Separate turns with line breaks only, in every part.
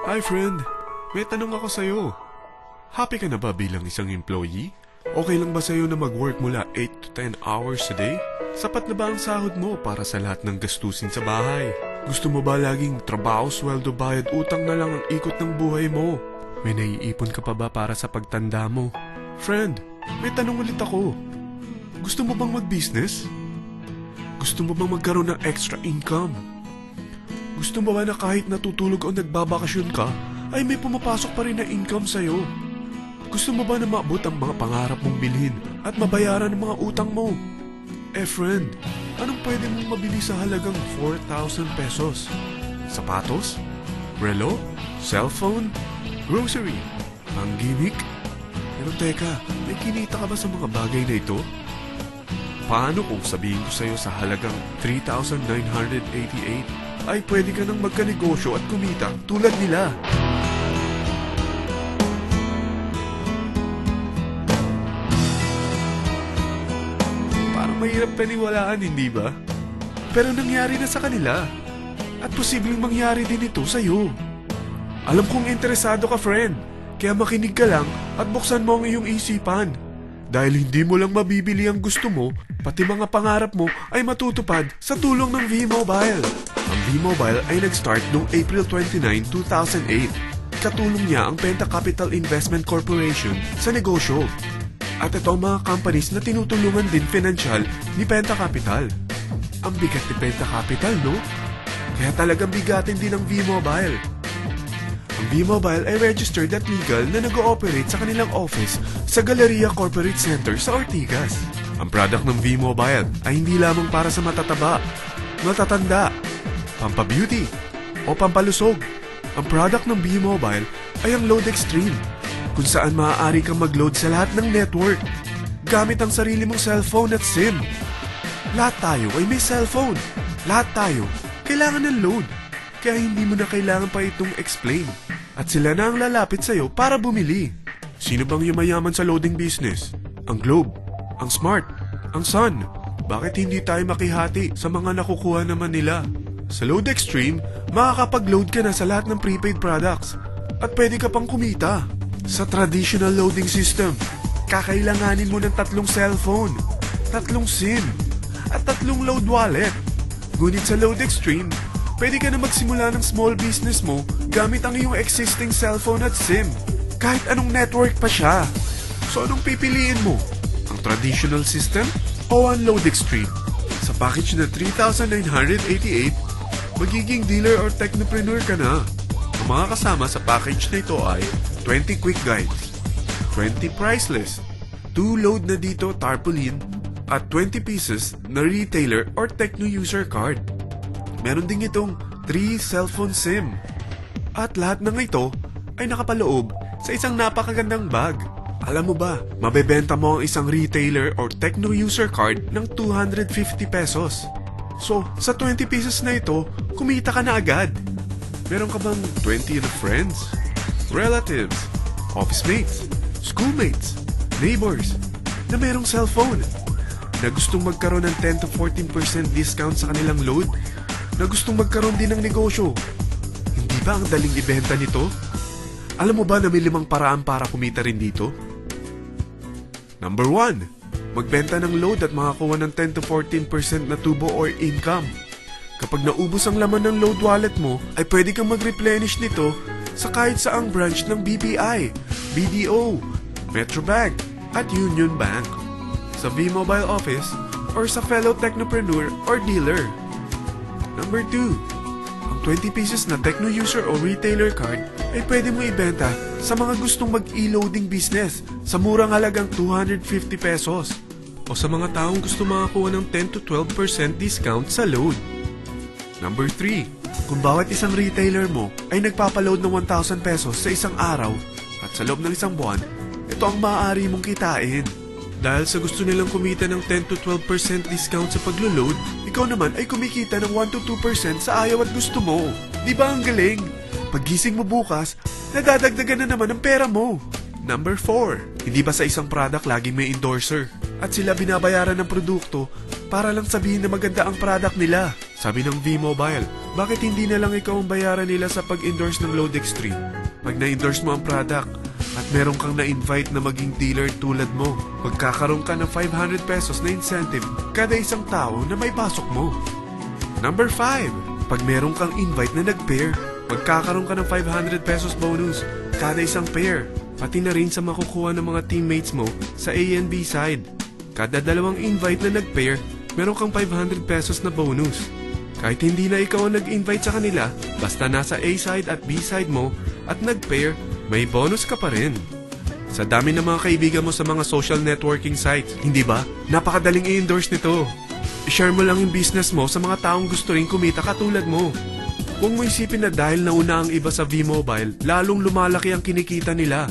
Hi friend, may tanong ako sa'yo. Happy ka na ba bilang isang employee? Okay lang ba sa'yo na mag-work mula 8 to 10 hours a day? Sapat na ba ang sahod mo para sa lahat ng gastusin sa bahay? Gusto mo ba laging trabaho, sweldo, bayad, utang na lang ang ikot ng buhay mo? May naiipon ka pa ba para sa pagtanda mo? Friend, may tanong ulit ako. Gusto mo bang mag-business? Gusto mo bang magkaroon ng extra income? Gusto mo ba na kahit natutulog o nagbabakasyon ka, ay may pumapasok pa rin na income sa'yo? Gusto mo ba na maabot ang mga pangarap mong bilhin at mabayaran ang mga utang mo? Friend, anong pwede mong mabili sa halagang 4,000 pesos? Sapatos? Relo? Cellphone? Grocery? Ang gimmick? Pero teka, may kinita ka ba sa mga bagay na ito? Paano kung sabihin ko sa'yo sa halagang 3,988 ay pwede ka nang magkanegosyo at kumita tulad nila? Parang mahirap paniwalaan, hindi ba? Pero nangyari na sa kanila. At posibleng mangyari din ito sa'yo. Alam kong interesado ka, friend. Kaya makinig ka lang at buksan mo ang iyong isipan. Dahil hindi mo lang mabibili ang gusto mo, pati mga pangarap mo ay matutupad sa tulong ng V-Mobile. Ang V-Mobile ay nag-start noong April 29, 2008. Katulong niya ang Penta Capital Investment Corporation sa negosyo. At ito ang mga companies na tinutulungan din financial ni Penta Capital. Ang bigat ni Penta Capital, no? Kaya talagang bigatin din ang V-Mobile. Ang V-Mobile ay registered at legal na nag-ooperate sa kanilang office sa Galleria Corporate Center sa Ortigas. Ang product ng V-Mobile ay hindi lamang para sa matataba, matatanda, pampabeauty, o pampalusog. Ang product ng V-Mobile ay ang Load Extreme, kung saan maaari kang mag-load sa lahat ng network gamit ang sarili mong cellphone at SIM. Lahat tayo ay may cellphone. Lahat tayo kailangan ng load. Kaya hindi mo na kailangan pa itong explain. At sila na ang lalapit sa'yo para bumili. Sino bang yumayaman sa loading business? Ang Globe, ang Smart, ang Sun. Bakit hindi tayo makihati sa mga nakukuha naman nila? Sa Load Extreme, makakapag-load ka na sa lahat ng prepaid products. At pwede ka pang kumita. Sa traditional loading system, kakailanganin mo ng 3 cellphone, 3 SIM, at 3 load wallet. Ngunit sa Load Extreme, pwede ka na magsimula ng small business mo gamit ang iyong existing cellphone at SIM. Kahit anong network pa siya. So anong pipiliin mo? Ang traditional system o ang Load Extreme? Sa package na 3,988, magiging dealer or technopreneur ka na. Ang mga kasama sa package na ito ay 20 quick guides, 20 price list, 2 load na dito tarpaulin, at 20 pieces na retailer or techno user card. Meron din itong 3 cellphone SIM. At lahat ng ito ay nakapaloob sa isang napakagandang bag. Alam mo ba, mabebenta mo ang isang retailer or techno user card ng 250 pesos. So, sa 20 pieces na ito, kumita ka na agad. Meron ka bang 20 na friends, relatives, office mates, schoolmates, neighbors na merong cellphone? Na gustong magkaroon ng 10 to 14% discount sa kanilang load? Na gustong magkaroon din ng negosyo? Hindi ba ang daling ibenta nito? Alam mo ba na may 5 paraan para kumita rin dito? Number 1. Magbenta ng load at makakuha ng 10 to 14% na tubo or income. Kapag naubos ang laman ng load wallet mo, ay pwede kang mag-replenish nito sa kahit saang branch ng BPI, BDO, Metrobank, at Union Bank. Sa V-Mobile office or sa fellow technopreneur or dealer. Number 2. Ang 20 pieces na techno user o retailer card ay pwede mo ibenta sa mga gustong mag-e-loading business sa murang halagang 250 pesos o sa mga taong gusto makakuha ng 10 to 12% discount sa load. Number 3. Kung bawat isang retailer mo ay nagpapaload ng 1,000 pesos sa isang araw at sa loob ng isang buwan, ito ang maaari mong kitain. Dahil sa gusto nilang kumita ng 10 to 12% discount sa paglo-load, ikaw naman ay kumikita ng 1 to 2% sa ayaw at gusto mo. Di ba ang galing? Paggising mo bukas, nadadagdagan na naman ang pera mo. Number 4. Hindi ba sa isang product laging may endorser? At sila binabayaran ng produkto para lang sabihin na maganda ang product nila. Sabi ng V-Mobile, Bakit hindi na lang ikaw ang bayaran nila sa pag-endorse ng Lode Extreme? Pag na-endorse mo ang product at meron kang na-invite na maging dealer tulad mo, magkakaroon ka ng 500 pesos na incentive kada isang tao na may pasok mo. Number 5. Pag meron kang invite na nag-pair, magkakaroon ka ng 500 pesos bonus kada isang pair, pati na rin sa makukuha ng mga teammates mo sa A and B side. Kada dalawang invite na nag-pair, meron kang 500 pesos na bonus. Kahit hindi na ikaw ang nag-invite sa kanila, basta nasa A side at B side mo at nag-pair, may bonus ka pa rin. Sa dami ng mga kaibigan mo sa mga social networking sites, hindi ba? Napakadaling i-endorse nito. I-share mo lang yung business mo sa mga taong gusto rin kumita katulad mo. Huwag mo isipin na dahil nauna ang iba sa V-Mobile, lalong lumalaki ang kinikita nila.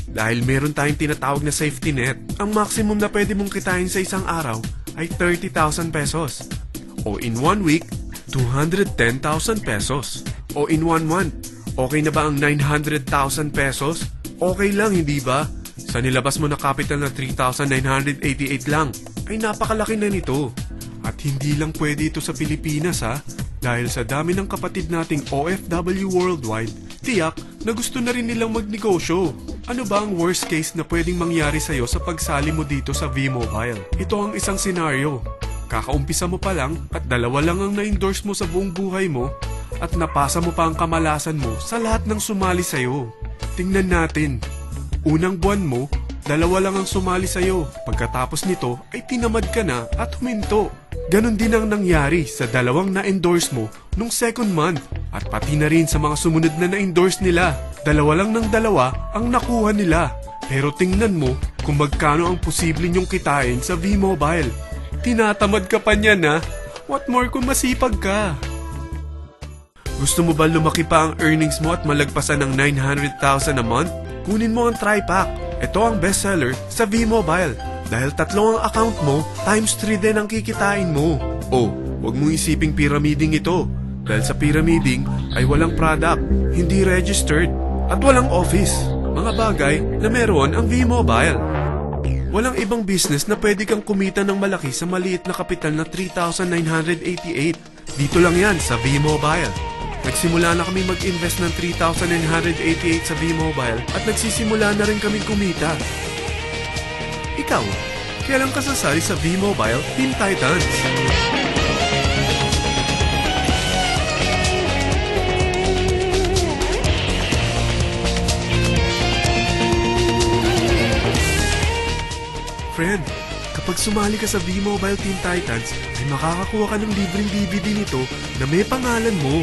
Dahil meron tayong tinatawag na safety net, ang maximum na pwede mong kitain sa isang araw ay 30,000 pesos. O in 1 week, 210,000 pesos. O in 1 month, okay na ba ang 900,000 pesos? Okay lang, hindi ba? Sa nilabas mo na capital na 3,988 lang, ay napakalaki na nito. At hindi lang pwede ito sa Pilipinas ha, dahil sa dami ng kapatid nating OFW worldwide, tiyak na gusto na rin nilang magnegosyo. Ano ba ang worst case na pwedeng mangyari sa'yo sa pagsali mo dito sa V-Mobile? Ito ang isang senaryo. Kakaumpisa mo pa lang at 2 lang ang na-endorse mo sa buong buhay mo at napasa mo pa ang kamalasan mo sa lahat ng sumali sa'yo. Tingnan natin. Unang buwan mo, 2 lang ang sumali sa'yo. Pagkatapos nito ay tinamad ka na at huminto. Ganon din ang nangyari sa 2 na-endorse mo nung second month at pati na rin sa mga sumunod na na-endorse nila. 2 lang ng 2 ang nakuha nila. Pero tingnan mo kung magkano ang posible nyong kitain sa V-Mobile. Tinatamad ka pa niyan ha? What more kung masipag ka? Gusto mo ba lumaki pa ang earnings mo at malagpasan ng 900,000 a month? Kunin mo ang TriPack. Ito ang bestseller sa V-Mobile. Dahil 3 ang account mo, times 3 din ang kikitain mo. Oh, huwag mong isiping pyramiding ito. Dahil sa pyramiding ay walang product, hindi registered, at walang office. Mga bagay na meron ang V-Mobile. Walang ibang business na pwede kang kumita ng malaki sa maliit na kapital na 3,988. Dito lang yan sa V-Mobile. Nagsimula na kami mag-invest ng 3,988 sa V-Mobile at nagsisimula na rin kami kumita. Ikaw, kailan ka sasali sa V-Mobile Team Titans? Friend, kapag sumali ka sa V-Mobile Team Titans, ay makakakuha ka ng libreng DVD nito na may pangalan mo.